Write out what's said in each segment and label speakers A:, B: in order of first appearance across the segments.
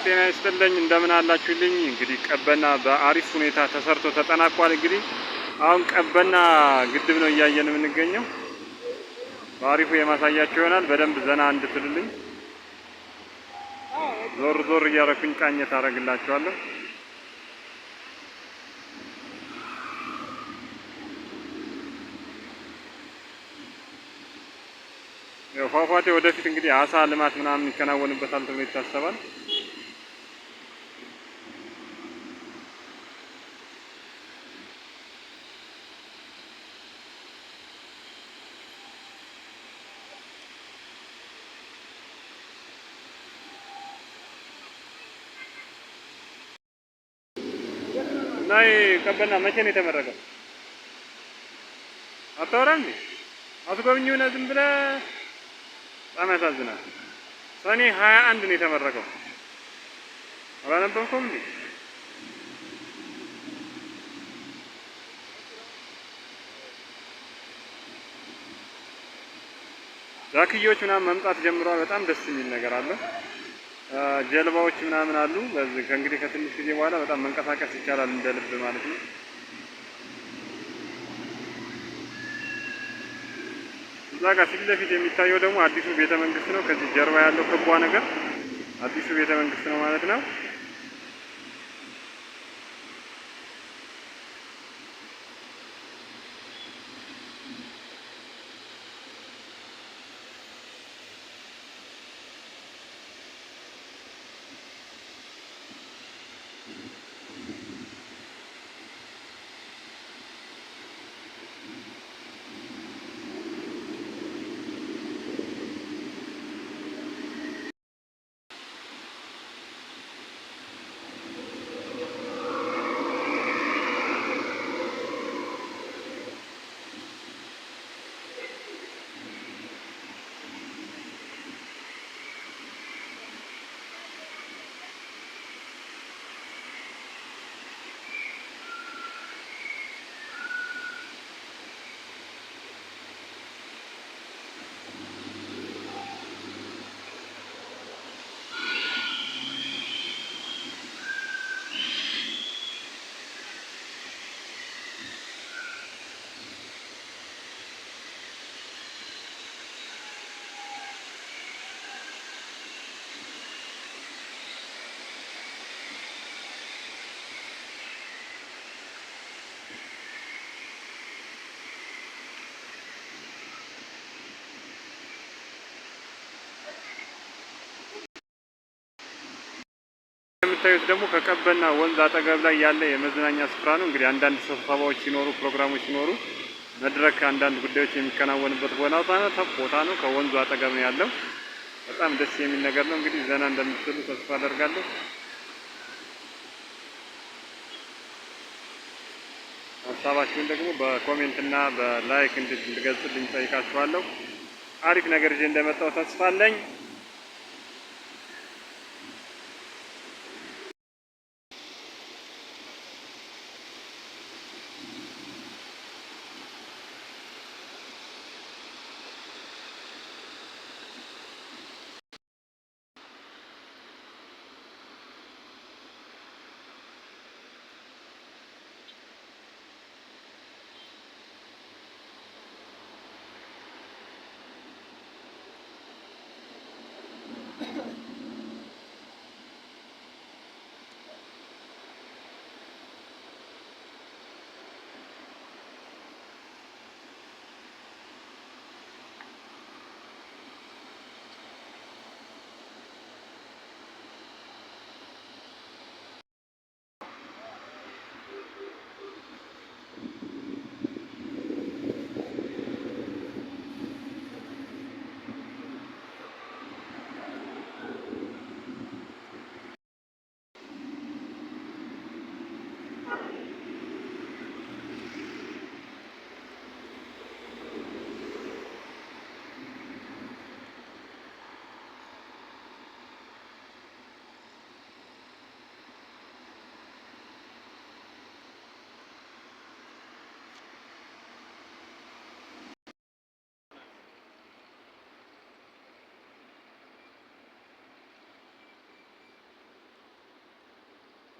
A: ጤና ይስጥልኝ እንደምን አላችሁልኝ? እንግዲህ ቀበና በአሪፍ ሁኔታ ተሰርቶ ተጠናቋል። እንግዲህ አሁን ቀበና ግድብ ነው እያየን የምንገኘው። በአሪፉ የማሳያችሁ ይሆናል። በደንብ ዘና እንድትሉልኝ ዞር ዞር እያረኩኝ ቃኘት አደርግላችኋለሁ። ፏፏቴ ወደፊት እንግዲህ አሳ ልማት ምናምን ይከናወንበታል ተብሎ ይታሰባል። እና ቀበና መቼ ነው የተመረቀው? አታወራም እንዴ? አትጎብኚውና ዝም ብለህ በጣም ያሳዝናል። ሰኔ 21 ነው የተመረቀው። አላነበብኩም እንዴ? ዛክዮች ምናምን መምጣት ጀምሯል። በጣም ደስ የሚል ነገር አለ። ጀልባዎች ምናምን አሉ። በዚህ ከእንግዲህ ከትንሽ ጊዜ በኋላ በጣም መንቀሳቀስ ይቻላል እንደ ልብ ማለት ነው። እዛ ጋር ፊት ለፊት የሚታየው ደግሞ አዲሱ ቤተ መንግስት ነው። ከዚህ ጀርባ ያለው ክቧ ነገር አዲሱ ቤተ መንግስት ነው ማለት ነው። የምታዩት ደግሞ ከቀበና ወንዝ አጠገብ ላይ ያለ የመዝናኛ ስፍራ ነው። እንግዲህ አንዳንድ ስብሰባዎች ሲኖሩ፣ ፕሮግራሞች ሲኖሩ መድረክ አንዳንድ ጉዳዮች የሚከናወንበት ቦታ ነው። ከወንዙ አጠገብ ነው ያለው። በጣም ደስ የሚል ነገር ነው። እንግዲህ ዘና እንደምትሉ ተስፋ አደርጋለሁ። ሀሳባችሁን ደግሞ በኮሜንት እና በላይክ እንድትገልጹልኝ ጠይቃችኋለሁ። አሪፍ ነገር ይዤ እንደመጣሁ ተስፋ አለኝ።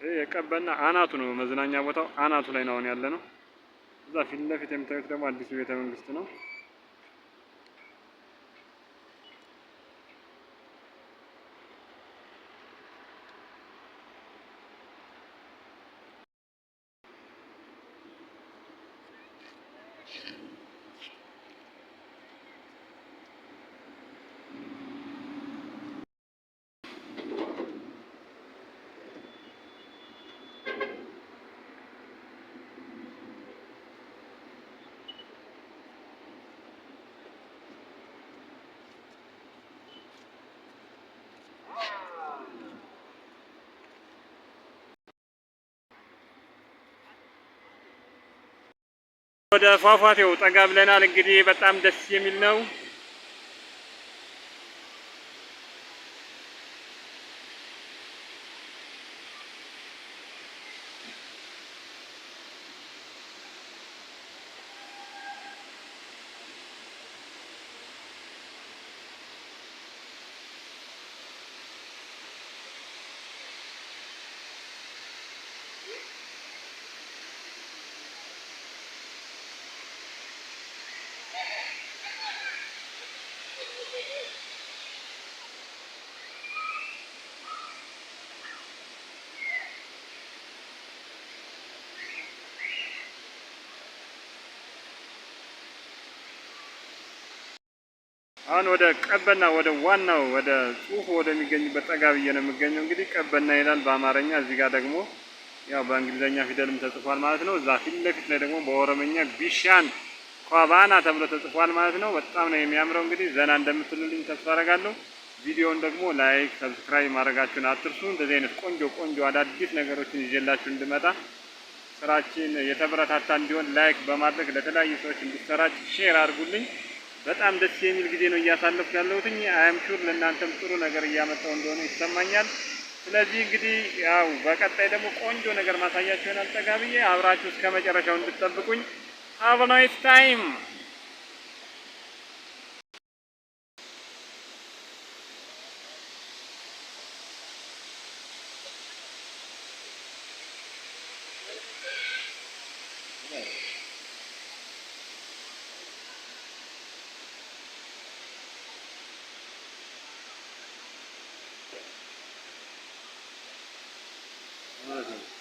A: ይሄ የቀበና አናቱ ነው። መዝናኛ ቦታው አናቱ ላይ ነው አሁን ያለ ነው። እዛ ፊት ለፊት የምታዩት ደግሞ አዲሱ ቤተ መንግስት ነው። ወደ ፏፏቴው ጠጋ ብለናል። እንግዲህ በጣም ደስ የሚል ነው። አሁን ወደ ቀበና ወደ ዋናው ወደ ጽሁፉ ወደሚገኝበት ጠጋ ብዬ ነው የምገኘው። እንግዲህ ቀበና ይላል በአማርኛ፣ እዚህ ጋር ደግሞ ያው በእንግሊዘኛ ፊደልም ተጽፏል ማለት ነው። እዛ ፊት ለፊት ላይ ደግሞ በኦሮምኛ ቢሻን ኳባና ተብሎ ተጽፏል ማለት ነው። በጣም ነው የሚያምረው። እንግዲህ ዘና እንደምትሉልኝ ተስፋ አደርጋለሁ። ቪዲዮውን ደግሞ ላይክ፣ ሰብስክራይብ ማድረጋችሁን አትርሱ። እንደዚህ አይነት ቆንጆ ቆንጆ አዳዲስ ነገሮችን ይዤላችሁ እንድመጣ ስራችን የተበረታታ እንዲሆን ላይክ በማድረግ ለተለያዩ ሰዎች እንዲሰራጭ ሼር አድርጉልኝ። በጣም ደስ የሚል ጊዜ ነው እያሳለፍኩ ያለሁት። አም ሹር ለእናንተም ጥሩ ነገር እያመጣው እንደሆነ ይሰማኛል። ስለዚህ እንግዲህ ያው በቀጣይ ደግሞ ቆንጆ ነገር ማሳያችሁ ይሆናል። ጠጋ ብዬ አብራችሁ እስከ መጨረሻው እንድትጠብቁኝ። ሃቭ አ ናይስ ታይም። Okay.